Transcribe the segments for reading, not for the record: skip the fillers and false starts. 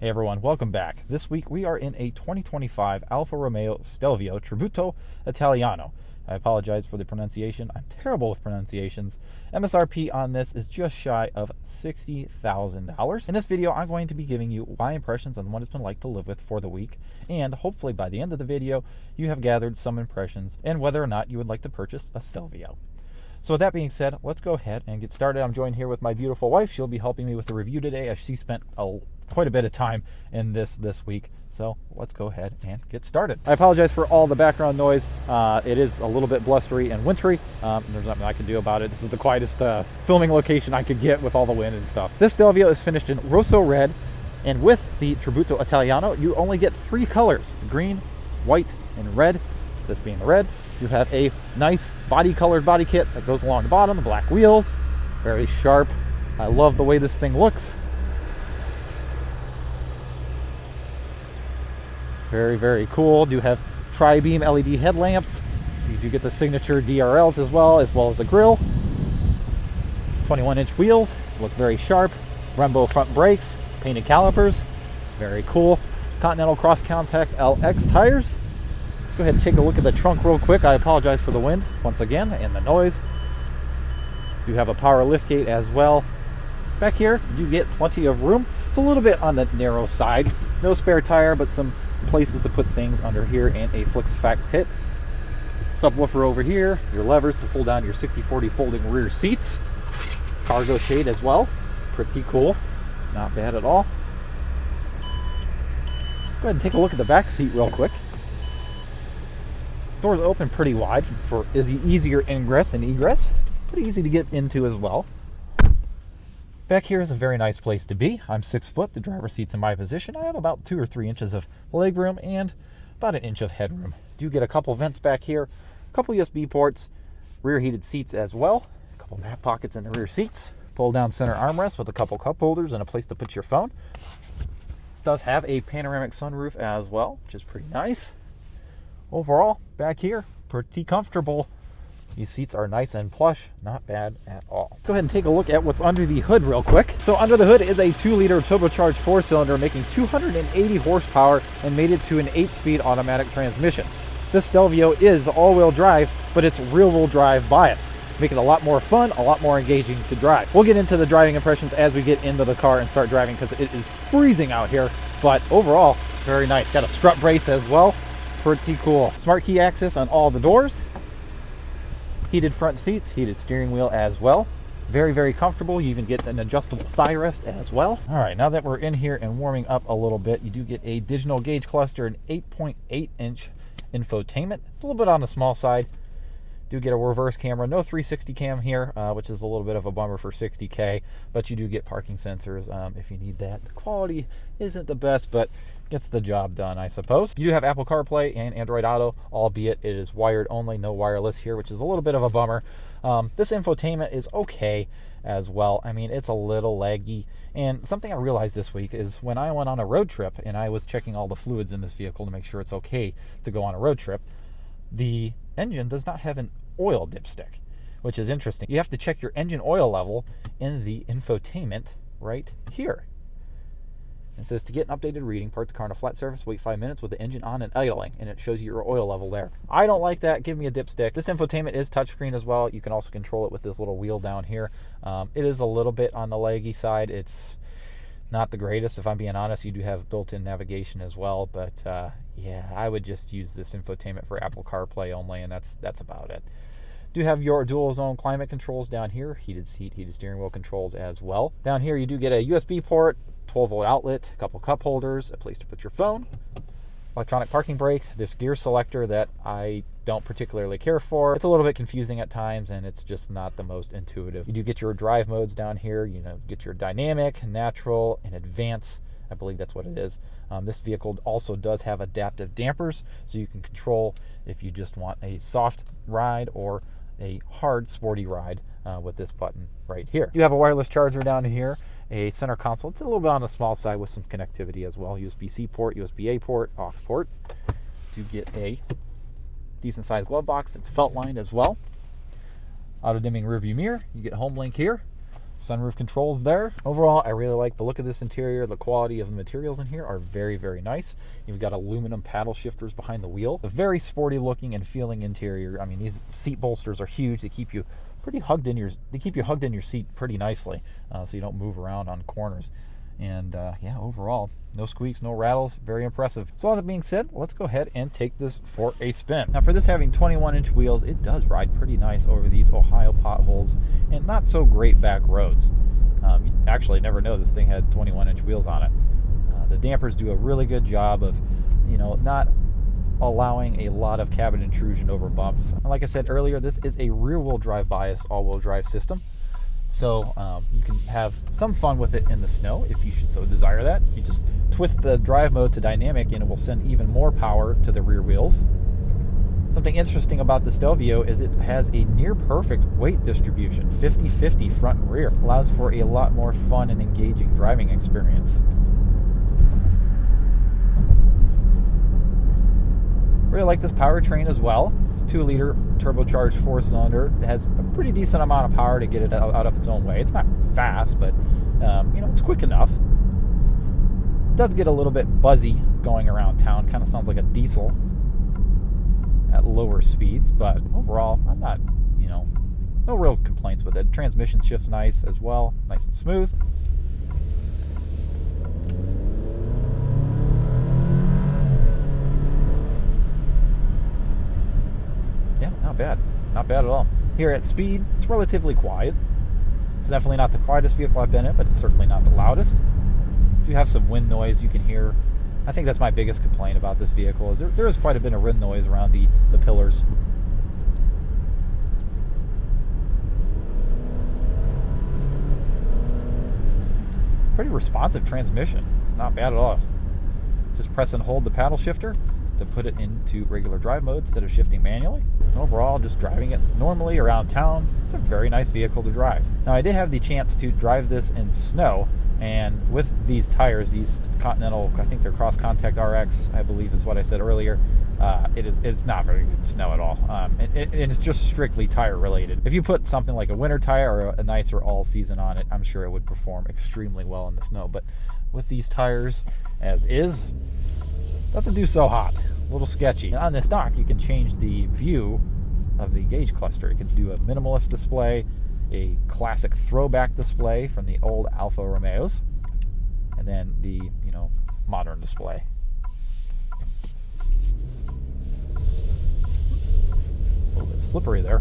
Hey everyone, welcome back. This week we are in a 2025 Alfa Romeo Stelvio Tributo Italiano. I apologize for the pronunciation. I'm terrible with pronunciations. MSRP on this is just shy of $60,000. In this video, I'm going to be giving you my impressions on what it's been like to live with for the week, and hopefully by the end of the video, you have gathered some impressions and whether or not you would like to purchase a Stelvio. So with that being said, let's go ahead and get started. I'm joined here with my beautiful wife. She'll be helping me with the review today as she spent quite a bit of time in this week. So let's go ahead and get started. I apologize for all the background noise. It is a little bit blustery and wintry. There's nothing I can do about it. This is the quietest filming location I could get with all the wind and stuff. This Stelvio is finished in Rosso Red, and with the Tributo Italiano, you only get three colors: green, white, and red. This being the red. You have a nice body-colored body kit that goes along the bottom, the black wheels, very sharp. I love the way this thing looks. Very, very cool. Do have tri-beam LED headlamps. You do get the signature DRLs as well as the grille. 21-inch wheels, look very sharp. Brembo front brakes, painted calipers, very cool. Continental Cross Contact LX tires. Let's go ahead and take a look at the trunk real quick. I apologize for the wind once again and the noise. You have a power liftgate as well. Back here, you get plenty of room. It's a little bit on the narrow side. No spare tire, but some places to put things under here and a Flix-Effect kit. Subwoofer over here, your levers to fold down your 60/40 folding rear seats. Cargo shade as well. Pretty cool. Not bad at all. Go ahead and take a look at the back seat real quick. Doors open pretty wide for easier ingress and egress. Pretty easy to get into as well. Back here is a very nice place to be. I'm 6 foot, the driver's seat's in my position. I have about 2 or 3 inches of leg room and about 1 inch of headroom. Do get a couple vents back here, a couple USB ports, rear heated seats as well, a couple map pockets in the rear seats, pull down center armrest with a couple cup holders and a place to put your phone. This does have a panoramic sunroof as well, which is pretty nice. Overall, back here, pretty comfortable. These seats are nice and plush, not bad at all. Go ahead and take a look at what's under the hood real quick. So under the hood is a 2-liter turbocharged 4-cylinder making 280 horsepower and made it to an 8-speed automatic transmission. This Stelvio is all-wheel drive, but it's rear-wheel drive biased, making it a lot more fun, a lot more engaging to drive. We'll get into the driving impressions as we get into the car and start driving because it is freezing out here, but overall, very nice. Got a strut brace as well. Pretty cool. Smart key access on all the doors. Heated front seats, heated steering wheel as well. Very, very comfortable. You even get an adjustable thigh rest as well. All right, now that we're in here and warming up a little bit, you do get a digital gauge cluster, an 8.8-inch infotainment. A little bit on the small side. Do get a reverse camera. No 360 cam here, which is a little bit of a bummer for 60K, but you do get parking sensors if you need that. The quality isn't the best, but gets the job done, I suppose. You do have Apple CarPlay and Android Auto, albeit it is wired only, no wireless here, which is a little bit of a bummer. This infotainment is okay as well. I mean, it's a little laggy. And something I realized this week is when I went on a road trip and I was checking all the fluids in this vehicle to make sure it's okay to go on a road trip, the engine does not have an oil dipstick, which is interesting. You have to check your engine oil level in the infotainment right here. It says to get an updated reading, park the car on a flat surface, wait 5 minutes with the engine on and idling, and it shows you your oil level there. I don't like that. Give me a dipstick. This infotainment is touchscreen as well. You can also control it with this little wheel down here. It is a little bit on the laggy side. It's not the greatest, if I'm being honest. You do have built-in navigation as well, but yeah, I would just use this infotainment for Apple CarPlay only, and that's about it. Do have your dual zone climate controls down here, heated seat, heated steering wheel controls as well. Down here you do get a USB port, 12-volt outlet, a couple cup holders, a place to put your phone, electronic parking brake, this gear selector that I don't particularly care for. It's a little bit confusing at times and it's just not the most intuitive. You do get your drive modes down here, get your dynamic, natural, and advanced. I believe that's what it is. This vehicle also does have adaptive dampers, so you can control if you just want a soft ride or a hard sporty ride with this button right here. You have a wireless charger down here, a center console. It's a little bit on the small side with some connectivity as well. USB-C port, USB-A port, aux port. You get a decent sized glove box. It's felt lined as well. Auto dimming rear view mirror. You get home link here. Sunroof controls there. Overall, I really like the look of this interior. The quality of the materials in here are very, very nice. You've got aluminum paddle shifters behind the wheel. A very sporty looking and feeling interior. I mean, these seat bolsters are huge. They keep you pretty hugged in your seat pretty nicely, so you don't move around on corners. And yeah, overall, no squeaks, no rattles, very impressive. So all that being said, let's go ahead and take this for a spin. Now for this having 21-inch wheels, it does ride pretty nice over these Ohio potholes and not so great back roads. You actually never know this thing had 21-inch wheels on it. The dampers do a really good job of, not allowing a lot of cabin intrusion over bumps. And like I said earlier, this is a rear-wheel drive biased all-wheel drive system. So you can have some fun with it in the snow if you should so desire that. You just twist the drive mode to dynamic and it will send even more power to the rear wheels. Something interesting about the Stelvio is it has a near perfect weight distribution, 50-50 front and rear. Allows for a lot more fun and engaging driving experience. Really like this powertrain as well. It's a 2-liter turbocharged 4-cylinder. It has a pretty decent amount of power to get it out of its own way. It's not fast, but it's quick enough. It does get a little bit buzzy going around town. Kind of sounds like a diesel at lower speeds, but overall, I'm not, no real complaints with it. Transmission shifts nice as well, nice and smooth. Yeah, not bad. Not bad at all. Here at speed, it's relatively quiet. It's definitely not the quietest vehicle I've been in, but it's certainly not the loudest. You have some wind noise you can hear. I think that's my biggest complaint about this vehicle, is there is quite a bit of wind noise around the pillars. Pretty responsive transmission. Not bad at all. Just press and hold the paddle shifter to put it into regular drive mode instead of shifting manually. Overall, just driving it normally around town, it's a very nice vehicle to drive. Now, I did have the chance to drive this in snow, and with these tires, these Continental, I think they're Cross Contact RX, I believe is what I said earlier, it's not very good in snow at all. And it's just strictly tire related. If you put something like a winter tire or a nicer all season on it, I'm sure it would perform extremely well in the snow. But with these tires as is, doesn't do so hot. A little sketchy. And on this dock, you can change the view of the gauge cluster. You can do a minimalist display, a classic throwback display from the old Alfa Romeos, and then the modern display. A little bit slippery there.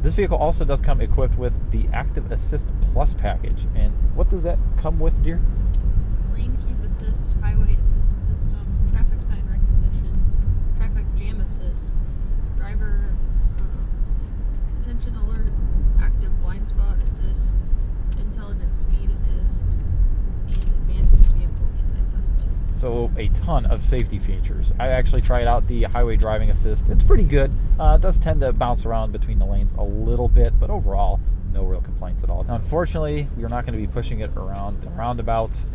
This vehicle also does come equipped with the Active Assist Plus package. And what does that come with, dear? Lane Keep Assist, Highway Assist System, Traffic Sign Recognition, Traffic Jam Assist, Driver Attention Alert, Active Blind Spot Assist, Intelligent Speed Assist, and Advanced Vehicle Anti-Theft. So a ton of safety features. I actually tried out the Highway Driving Assist. It's pretty good. It does tend to bounce around between the lanes a little bit, but overall, no real complaints at all. Now, unfortunately, we're not going to be pushing it around the roundabouts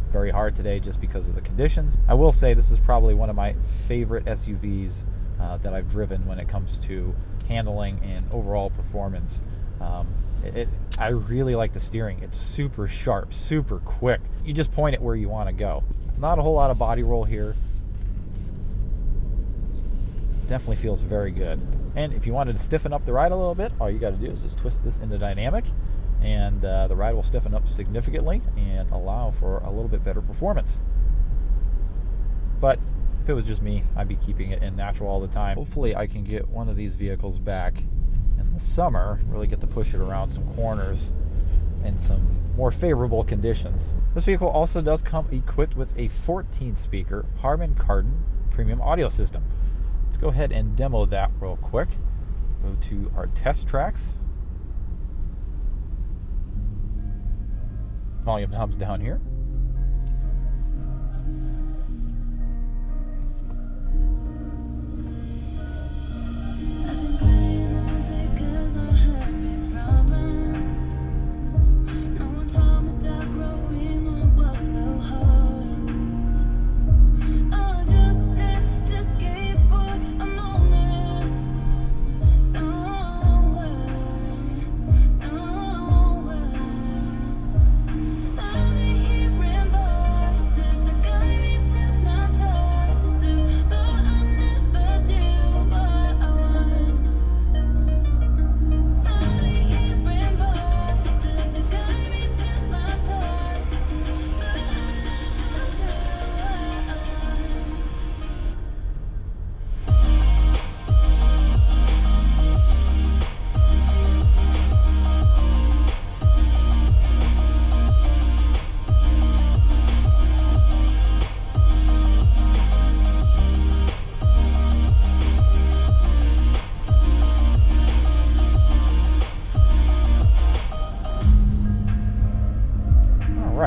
very hard today just because of the conditions. I will say this is probably one of my favorite SUVs that I've driven when it comes to handling and overall performance. I really like the steering. It's super sharp, super quick. You just point it where you want to go. Not a whole lot of body roll here. Definitely feels very good. And if you wanted to stiffen up the ride a little bit, all you got to do is just twist this into dynamic, and the ride will stiffen up significantly and allow for a little bit better performance. But if it was just me, I'd be keeping it in natural all the time. Hopefully I can get one of these vehicles back in the summer, really get to push it around some corners in some more favorable conditions. This vehicle also does come equipped with a 14-speaker Harman Kardon premium audio system. Let's go ahead and demo that real quick. Go to our test tracks. Volume knobs down here.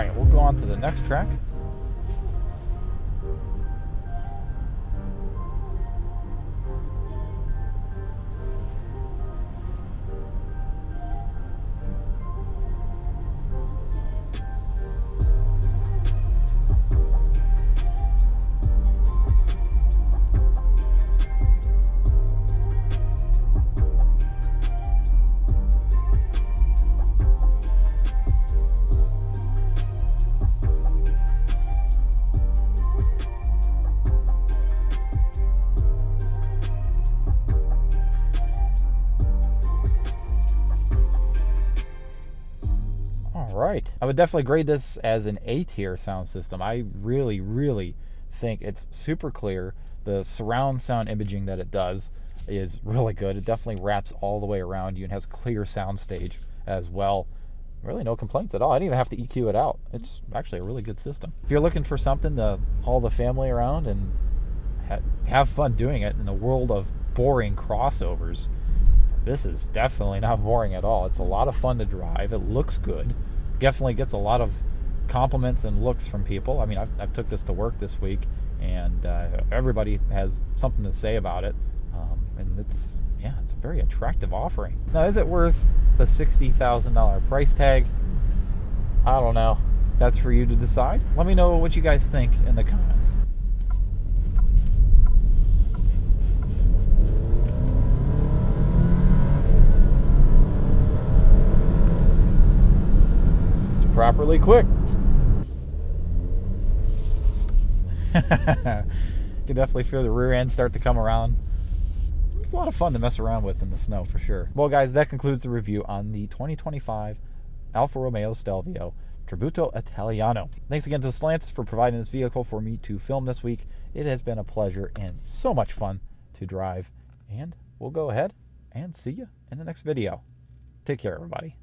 right, we'll go on to the next track. Right. I would definitely grade this as an A-tier sound system. I really, really think it's super clear. The surround sound imaging that it does is really good. It definitely wraps all the way around you and has clear sound stage as well. Really no complaints at all. I didn't even have to EQ it out. It's actually a really good system. If you're looking for something to haul the family around and have fun doing it in the world of boring crossovers, this is definitely not boring at all. It's a lot of fun to drive. It looks good. Definitely gets a lot of compliments and looks from people. I mean, I've took this to work this week, and everybody has something to say about it. And it's a very attractive offering. Now, is it worth the $60,000 price tag? I don't know. That's for you to decide. Let me know what you guys think in the comments. Properly quick. You can definitely feel the rear end start to come around. It's a lot of fun to mess around with in the snow for sure. Well, guys, that concludes the review on the 2025 Alfa Romeo Stelvio Tributo Italiano. Thanks again to Stellantis for providing this vehicle for me to film this week. It has been a pleasure and so much fun to drive. And we'll go ahead and see you in the next video. Take care, everybody.